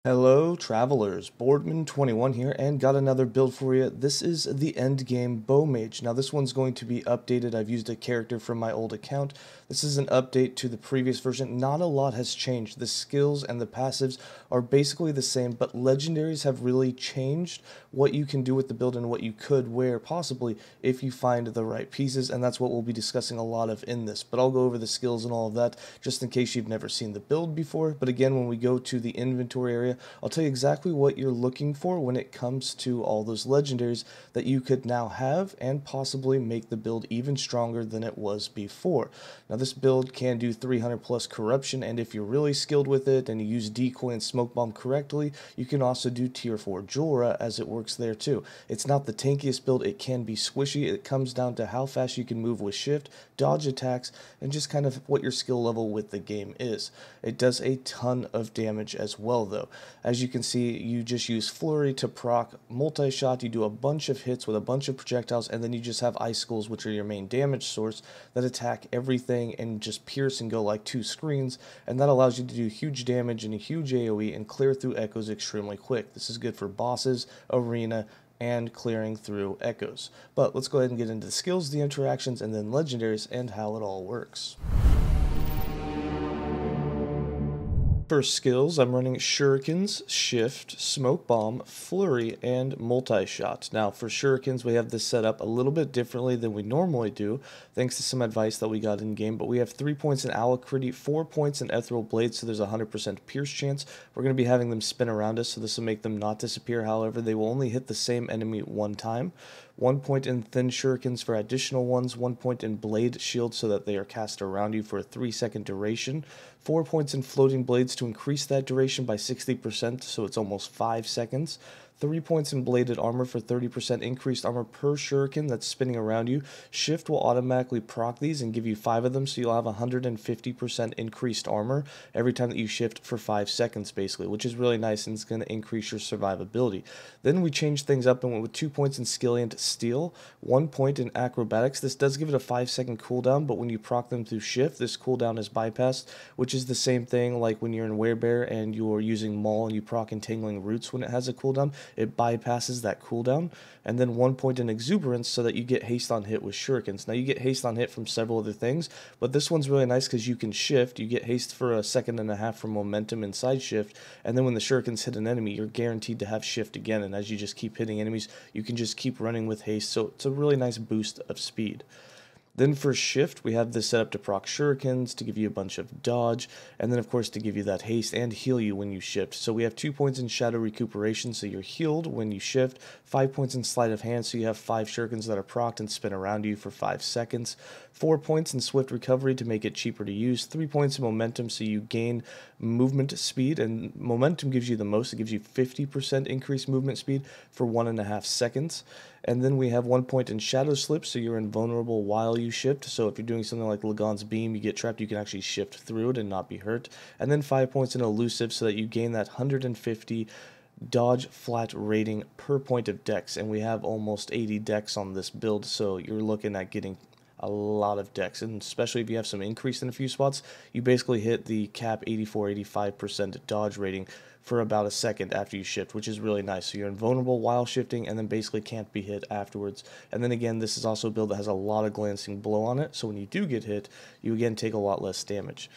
Hello travelers, Boardman21 here and got another build for you. This is the end game Bow Mage. Now this one's going to be updated. I've used a character from my old account. This is an update to the previous version. Not a lot has changed. The skills and the passives are basically the same, but legendaries have really changed what you can do with the build and what you could wear possibly if you find the right pieces, and that's what we'll be discussing a lot of in this. But I'll go over the skills and all of that just in case you've never seen the build before. But again, when we go to the inventory area, I'll tell you exactly what you're looking for when it comes to all those legendaries that you could now have and possibly make the build even stronger than it was before. Now this build can do 300 plus corruption, and if you're really skilled with it and you use decoy and smoke bomb correctly, you can also do tier 4 Jorah as it works there too. It's not the tankiest build, it can be squishy. It comes down to how fast you can move with shift, dodge attacks, and just kind of what your skill level with the game is. It does a ton of damage as well though. As you can see, you just use Flurry to proc Multishot, you do a bunch of hits with a bunch of projectiles, and then you just have icicles, which are your main damage source, that attack everything and just pierce and go like 2 screens, and that allows you to do huge damage and a huge AoE and clear through echoes extremely quick. This is good for bosses, arena, and clearing through echoes. But let's go ahead and get into the skills, the interactions, and then legendaries and how it all works. For skills, I'm running Shurikens, Shift, Smoke Bomb, Flurry, and Multishot. Now, for Shurikens, we have this set up a little bit differently than we normally do, thanks to some advice that we got in-game, but we have 3 points in Alacrity, 4 points in Ethereal Blade, so there's a 100% pierce chance. We're going to be having them spin around us, so this will make them not disappear. However, they will only hit the same enemy one time. 1 point in Thin Shurikens for additional ones, 1 point in Blade Shield so that they are cast around you for a 3-second duration, 4 points in Floating Blades to increase that duration by 60%, so it's almost 5 seconds. 3 points in Bladed Armor for 30% increased armor per shuriken that's spinning around you. Shift will automatically proc these and give you 5 of them, so you'll have 150% increased armor every time that you shift for 5 seconds, basically, which is really nice and it's going to increase your survivability. Then we changed things up and went with 2 points in Skilliant Steel, 1 point in Acrobatics. This does give it a 5-second cooldown, but when you proc them through shift, this cooldown is bypassed, which is the same thing like when you're in Werebear and you're using Maul and you proc Entangling Roots when it has a cooldown. It bypasses that cooldown. And then 1 point in Exuberance so that you get haste on hit with shurikens. Now you get haste on hit from several other things, but this one's really nice because you can shift. You get haste for a 1.5 seconds from momentum inside shift, and then when the shurikens hit an enemy, you're guaranteed to have shift again, and as you just keep hitting enemies, you can just keep running with haste, so it's a really nice boost of speed. Then for shift, we have this set up to proc shurikens, to give you a bunch of dodge, and then of course to give you that haste and heal you when you shift. So we have 2 points in shadow recuperation, so you're healed when you shift, 5 points in sleight of hand, so you have 5 shurikens that are procced and spin around you for 5 seconds, 4 points in swift recovery to make it cheaper to use, 3 points in momentum, so you gain movement speed, and momentum gives you the most. It gives you 50% increased movement speed for 1.5 seconds. And then we have 1 point in Shadow Slip, so you're invulnerable while you shift. So if you're doing something like Lagan's Beam, you get trapped, you can actually shift through it and not be hurt. And then 5 points in Elusive, so that you gain that 150 dodge flat rating per point of dex. And we have almost 80 dex on this build, so you're looking at getting a lot of dex, and especially if you have some increase in a few spots, you basically hit the cap 84-85% dodge rating for about a second after you shift, which is really nice. So you're invulnerable while shifting and then basically can't be hit afterwards. And then again, this is also a build that has a lot of glancing blow on it, so when you do get hit, you again take a lot less damage.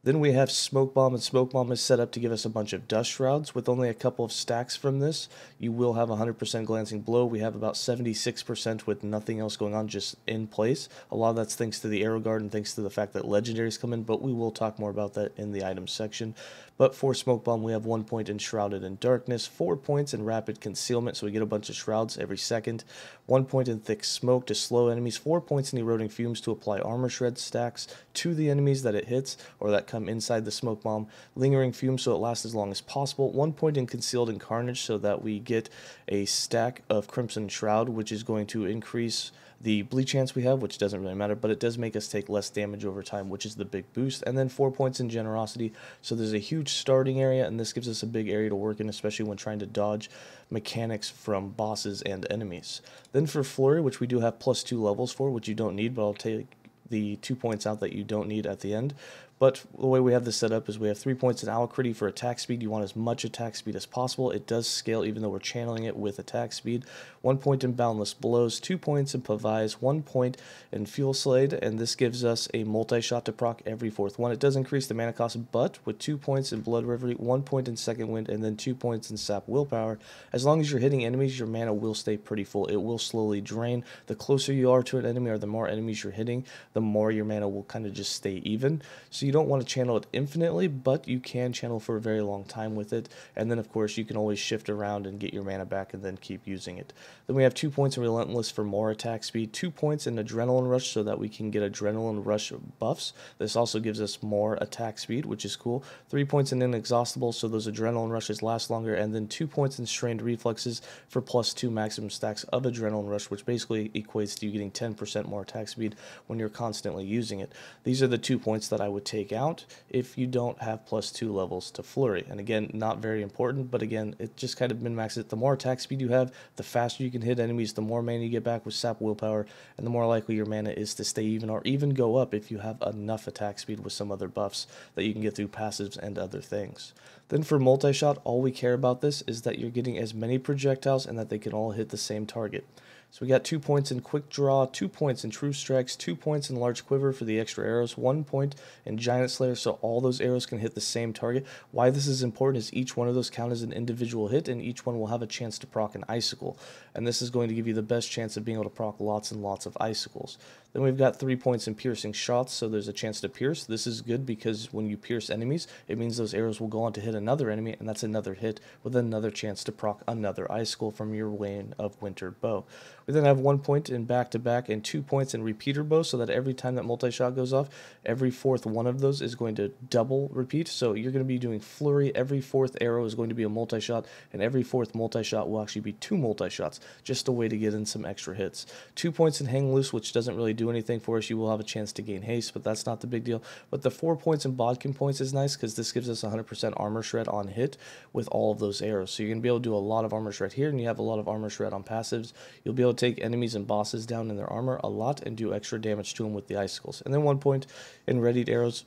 Then we have Smoke Bomb, and Smoke Bomb is set up to give us a bunch of Dust Shrouds. With only a couple of stacks from this, you will have 100% Glancing Blow. We have about 76% with nothing else going on, just in place. A lot of that's thanks to the Arrow Guard and thanks to the fact that Legendaries come in, but we will talk more about that in the items section. But for Smoke Bomb, we have 1 point in Shrouded in Darkness, 4 points in Rapid Concealment, so we get a bunch of Shrouds every second, 1 point in Thick Smoke to slow enemies, 4 points in Eroding Fumes to apply Armor Shred stacks to the enemies that it hits, or that come inside the Smoke Bomb, Lingering Fumes so it lasts as long as possible, 1 point in Concealed in Carnage so that we get a stack of Crimson Shroud, which is going to increase the bleed chance we have, which doesn't really matter, but it does make us take less damage over time, which is the big boost. And then 4 points in Generosity, so there's a huge starting area, and this gives us a big area to work in, especially when trying to dodge mechanics from bosses and enemies. Then for Flurry, which we do have +2 levels for, which you don't need, but I'll take the 2 points out that you don't need at the end. But the way we have this set up is we have 3 points in alacrity for attack speed. You want as much attack speed as possible. It does scale even though we're channeling it with attack speed. 1 point in boundless blows, 2 points in 𝐓𝐰𝐲, 1 point in fuel slade, and this gives us a multi-shot to proc every 4th one. It does increase the mana cost, but with 2 points in blood reverie, 1 point in second wind, and then 2 points in sap willpower, as long as you're hitting enemies, your mana will stay pretty full. It will slowly drain. The closer you are to an enemy or the more enemies you're hitting, the more your mana will kind of just stay even. So you don't want to channel it infinitely, but you can channel for a very long time with it. And then of course you can always shift around and get your mana back and then keep using it. Then we have 2 points in relentless for more attack speed, 2 points in adrenaline rush so that we can get adrenaline rush buffs. This also gives us more attack speed, which is cool. 3 points in inexhaustible so those adrenaline rushes last longer, and then 2 points in strained reflexes for +2 maximum stacks of adrenaline rush, which basically equates to you getting 10% more attack speed when you're constantly using it. These are the 2 points that I would take out if you don't have +2 levels to Flurry. And again, not very important, but again, it just kind of min-maxes it. The more attack speed you have, the faster you can hit enemies, the more mana you get back with sap willpower, and the more likely your mana is to stay even or even go up if you have enough attack speed with some other buffs that you can get through passives and other things. Then for multi-shot, all we care about this is that you're getting as many projectiles and that they can all hit the same target. So we got 2 points in quick draw, 2 points in true strikes, 2 points in large quiver for the extra arrows, 1 point in giant slayer so all those arrows can hit the same target. Why this is important is each one of those count as an individual hit and each one will have a chance to proc an icicle. And this is going to give you the best chance of being able to proc lots and lots of icicles. Then we've got 3 points in piercing shots, so there's a chance to pierce. This is good because when you pierce enemies, it means those arrows will go on to hit another enemy, and that's another hit with another chance to proc another icicle from your 𝐌𝐚𝐢𝐬 bow. We then have 1 point in back-to-back and 2 points in repeater bow, so that every time that multi-shot goes off, every 4th one of those is going to double repeat. So you're going to be doing Flurry, every 4th arrow is going to be a multi-shot, and every 4th multi-shot will actually be 2 multi-shots, just a way to get in some extra hits. 2 points in hang loose, which doesn't really do anything for us. You will have a chance to gain haste, but that's not the big deal. But the 4 points in bodkin points is nice because this gives us 100% armor shred on hit with all of those arrows. So you're going to be able to do a lot of armor shred here, and you have a lot of armor shred on passives. You'll be able to take enemies and bosses down in their armor a lot and do extra damage to them with the icicles. And then 1 point in readied arrows,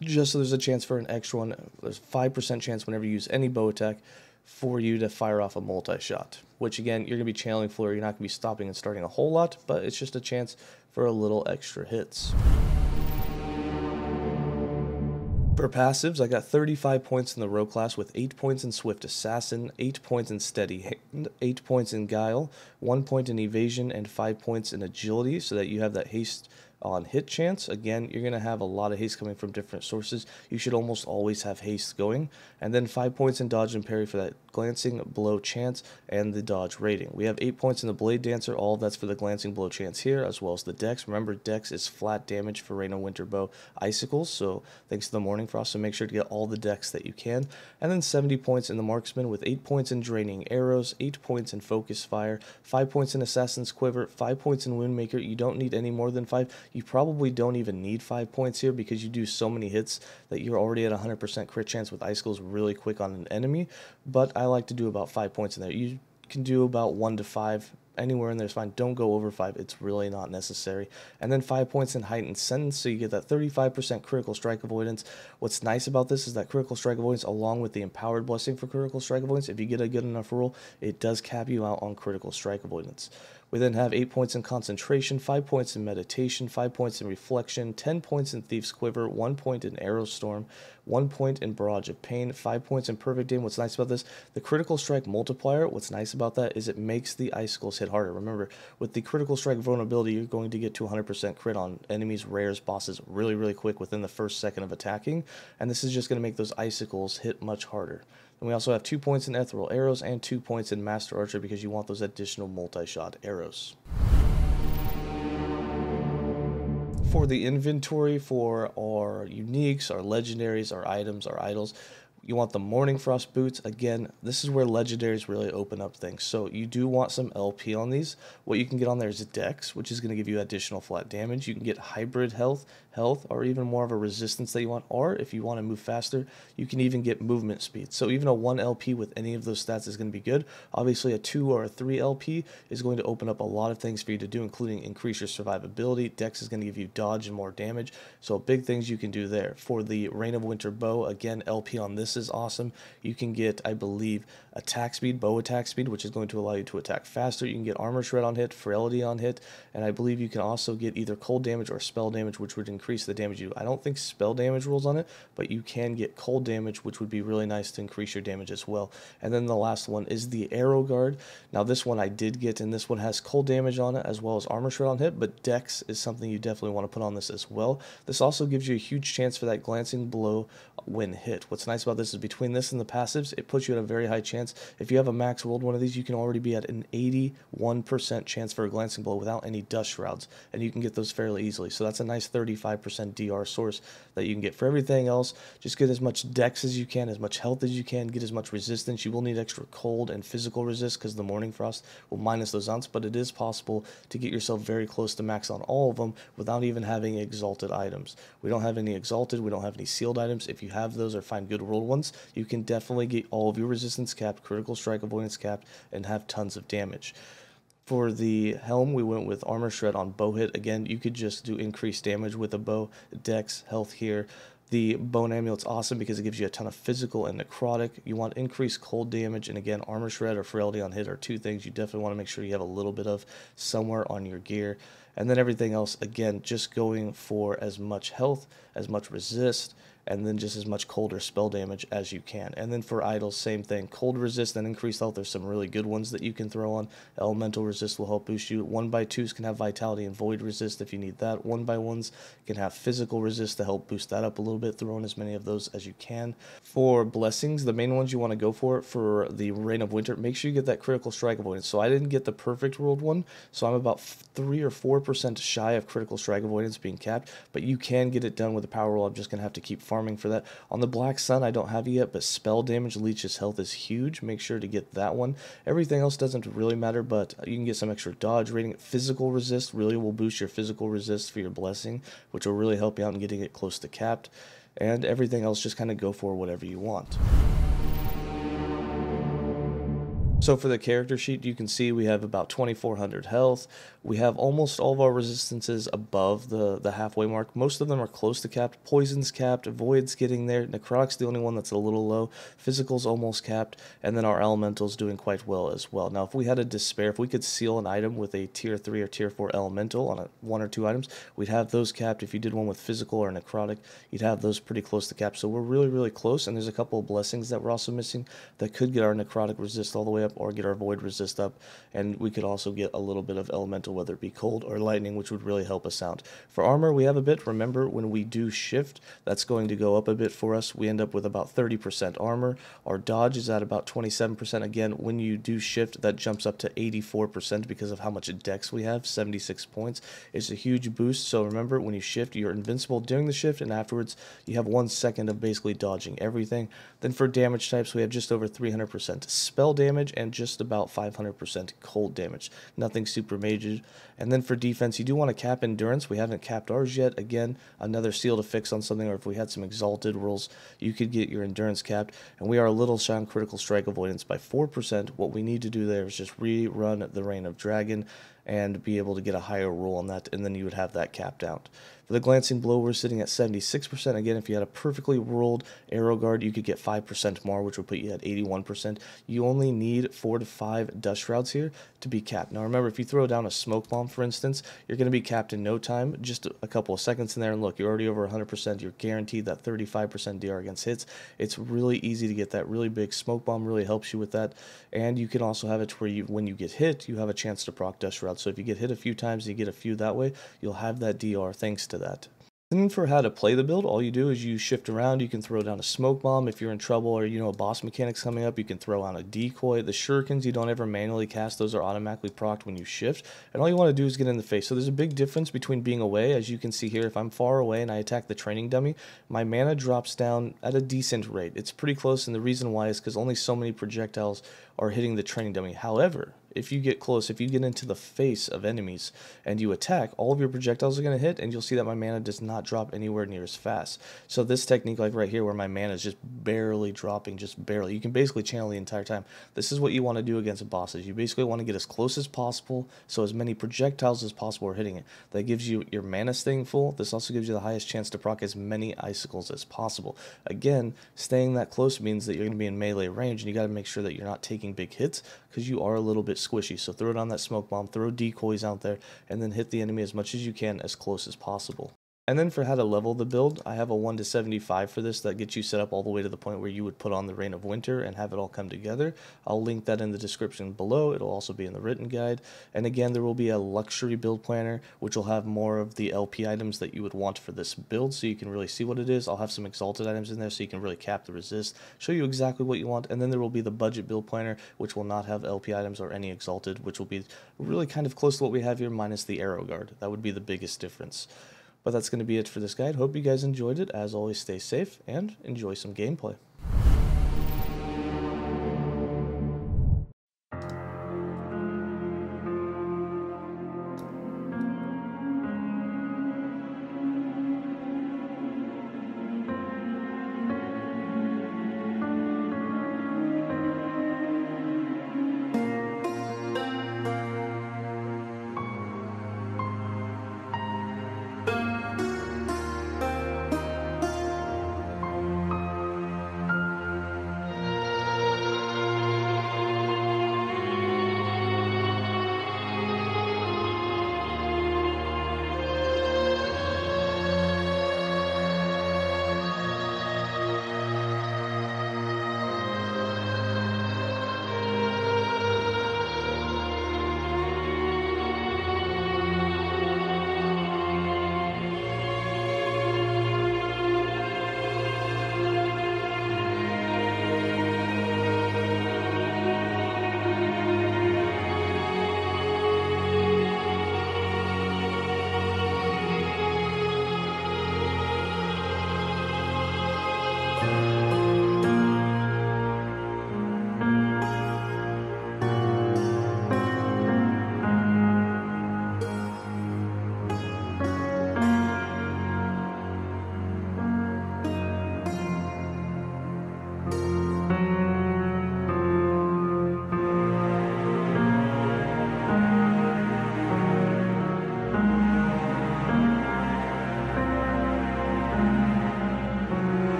just so there's a chance for an extra one. There's 5% chance whenever you use any bow attack for you to fire off a multi-shot, which again, you're going to be channeling Flurry. You're not going to be stopping and starting a whole lot, but it's just a chance for a little extra hits. For passives, I got 35 points in the rogue class with 8 points in swift assassin, 8 points in steady hand, 8 points in guile, 1 point in evasion, and 5 points in agility, so that you have that haste on hit chance. Again, you're going to have a lot of haste coming from different sources. You should almost always have haste going. And then 5 points in dodge and parry for that glancing blow chance and the dodge rating. We have 8 points in the Bladedancer. All of that's for the glancing blow chance here, as well as the dex. Remember, dex is flat damage for Rain of Winter Bow icicles, so thanks to the Mourning Frost, so make sure to get all the dex that you can. And then 70 points in the Marksman with 8 points in draining arrows, 8 points in focus fire, 5 points in assassin's quiver, 5 points in woundmaker. You don't need any more than 5. You probably don't even need 5 points here because you do so many hits that you're already at 100% crit chance with icicles really quick on an enemy, but I like to do about 5 points in there. You can do about 1 to 5. Anywhere in there is fine. Don't go over 5. It's really not necessary. And then 5 points in heightened sentence, so you get that 35% critical strike avoidance. What's nice about this is that critical strike avoidance, along with the empowered blessing for critical strike avoidance, if you get a good enough roll, it does cap you out on critical strike avoidance. We then have 8 points in concentration, 5 points in meditation, 5 points in reflection, 10 points in thief's quiver, 1 point in arrow storm, 1 point in barrage of pain, 5 points in perfect aim. What's nice about this, the critical strike multiplier, what's nice about that is it makes the icicles hit harder. Remember, with the critical strike vulnerability, you're going to get to 100% crit on enemies, rares, bosses really quick within the first second of attacking, and this is just going to make those icicles hit much harder. And we also have 2 points in ethereal arrows and 2 points in master archer because you want those additional multi-shot arrows. For the inventory for our uniques, our legendaries, our items, our idols, You want the Mourning Frost boots. Again, this is where legendaries really open up things. So you do want some LP on these. What you can get on there is Dex, which is going to give you additional flat damage. You can get hybrid health, or even more of a resistance that you want. Or if you want to move faster, you can even get movement speed. So even a 1 LP with any of those stats is going to be good. Obviously, a 2 or a 3 LP is going to open up a lot of things for you to do, including increase your survivability. Dex is going to give you dodge and more damage. So big things you can do there. For the Reign of Winter bow, again, LP on this is awesome. You can get, I believe, attack speed, bow attack speed, which is going to allow you to attack faster. You can get armor shred on hit, frailty on hit, and I believe you can also get either cold damage or spell damage, which would increase the damage you do. I don't think spell damage rules on it, but you can get cold damage, which would be really nice to increase your damage as well. And then the last one is the arrow guard. Now this one I did get, and this one has cold damage on it as well as armor shred on hit, but Dex is something you definitely want to put on this as well. This also gives you a huge chance for that glancing blow when hit. What's nice about this is between this and the passives, it puts you at a very high chance. If you have a max rolled one of these, you can already be at an 81% chance for a glancing blow without any dust shrouds, and you can get those fairly easily. So that's a nice 35% DR source that you can get. For everything else, just get as much Dex as you can, as much health as you can, get as much resistance. You will need extra cold and physical resist because the Mourning Frost will minus those ounce, but it is possible to get yourself very close to max on all of them without even having exalted items. We don't have any exalted, we don't have any sealed items. If you have those or find good rolled ones, you can definitely get all of your resistance capped, critical strike avoidance capped, and have tons of damage. For the helm, we went with armor shred on bow hit. Again, you could just do increased damage with a bow, Dex, health here. The bone amulet's awesome because it gives you a ton of physical and necrotic. You want increased cold damage, and again, armor shred or frailty on hit are two things you definitely want to make sure you have a little bit of somewhere on your gear. And then everything else, again, just going for as much health, as much resist, and then just as much cold or spell damage as you can. And then for idols, same thing. Cold resist and increased health, there's some really good ones that you can throw on. Elemental resist will help boost you. 1x2s can have vitality and void resist if you need that. 1x1s can have physical resist to help boost that up a little bit. Throw in as many of those as you can. For blessings, the main ones you want to go for the Reign of Winter, make sure you get that critical strike avoidance. So I didn't get the perfect rolled one, so I'm about 3 or 4% shy of critical strike avoidance being capped, but you can get it done with a power roll. I'm just going to have to keep farming for that. On the Black Sun, I don't have it yet, but spell damage leeches health is huge. Make sure to get that one. Everything else doesn't really matter, but you can get some extra dodge rating. Physical resist really will boost your physical resist for your blessing, which will really help you out in getting it close to capped. And everything else, just kind of go for whatever you want. So for the character sheet, you can see we have about 2,400 health. We have almost all of our resistances above the halfway mark. Most of them are close to capped. Poison's capped, Void's getting there. Necrotic's the only one that's a little low. Physical's almost capped, and then our Elemental's doing quite well as well. Now, if we had a Despair, if we could seal an item with a Tier 3 or Tier 4 Elemental on 1 or 2 items, we'd have those capped. If you did one with Physical or Necrotic, you'd have those pretty close to capped. So we're really, really close, and there's a couple of blessings that we're also missing that could get our Necrotic resist all the way up or get our Void resist up, and we could also get a little bit of Elemental, whether it be cold or lightning, which would really help us out. For armor, we have a bit. Remember, when we do shift, that's going to go up a bit for us. We end up with about 30% armor. Our dodge is at about 27%. Again, when you do shift, that jumps up to 84% because of how much dex we have, 76 points. It's a huge boost, so remember, when you shift, you're invincible during the shift, and afterwards, you have 1 second of basically dodging everything. Then for damage types, we have just over 300% spell damage and just about 500% cold damage. Nothing super major. And then for defense, you do want to cap endurance. We haven't capped ours yet. Again, another seal to fix on something, or if we had some exalted rolls, you could get your endurance capped. And we are a little shy on critical strike avoidance by 4%. What we need to do there is just rerun the Reign of Dragon and be able to get a higher roll on that, and then you would have that capped out. For the glancing blow, we're sitting at 76%. Again, if you had a perfectly rolled arrow guard, you could get 5% more, which would put you at 81%. You only need 4 to 5 dust shrouds here to be capped. Now remember, if you throw down a smoke bomb, for instance, you're going to be capped in no time, just a couple of seconds in there, and look, you're already over 100%. You're guaranteed that 35% DR against hits. It's really easy to get that really big smoke bomb, really helps you with that. And you can also have it to where when you get hit, you have a chance to proc dust shroud. So if you get hit a few times, you get a few that way, you'll have that DR thanks to that. And for how to play the build, all you do is you shift around. You can throw down a smoke bomb if you're in trouble, or a boss mechanic's coming up. You can throw on a decoy. The shurikens you don't ever manually cast; those are automatically procced when you shift. And all you want to do is get in the face. So there's a big difference between being away, as you can see here. If I'm far away and I attack the training dummy, my mana drops down at a decent rate. It's pretty close, and the reason why is because only so many projectiles are hitting the training dummy. However, if you get close, if you get into the face of enemies and you attack, all of your projectiles are going to hit, and you'll see that my mana does not drop anywhere near as fast. So this technique, like right here, where my mana is just barely dropping, just barely, you can basically channel the entire time. This is what you want to do against bosses. You basically want to get as close as possible, so as many projectiles as possible are hitting it. That gives you your mana staying full. This also gives you the highest chance to proc as many icicles as possible. Again, staying that close means that you're going to be in melee range, and you got to make sure that you're not taking big hits, because you are a little bit squishy. So throw it on that smoke bomb, throw decoys out there, and then hit the enemy as much as you can as close as possible. And then for how to level the build, I have a 1 to 75 for this that gets you set up all the way to the point where you would put on the Reign of Winter and have it all come together. I'll link that in the description below. It'll also be in the written guide. And again, there will be a luxury build planner, which will have more of the LP items that you would want for this build, so you can really see what it is. I'll have some exalted items in there so you can really cap the resist, show you exactly what you want. And then there will be the budget build planner, which will not have LP items or any exalted, which will be really kind of close to what we have here, minus the arrow guard. That would be the biggest difference. But that's going to be it for this guide. Hope you guys enjoyed it. As always, stay safe and enjoy some gameplay.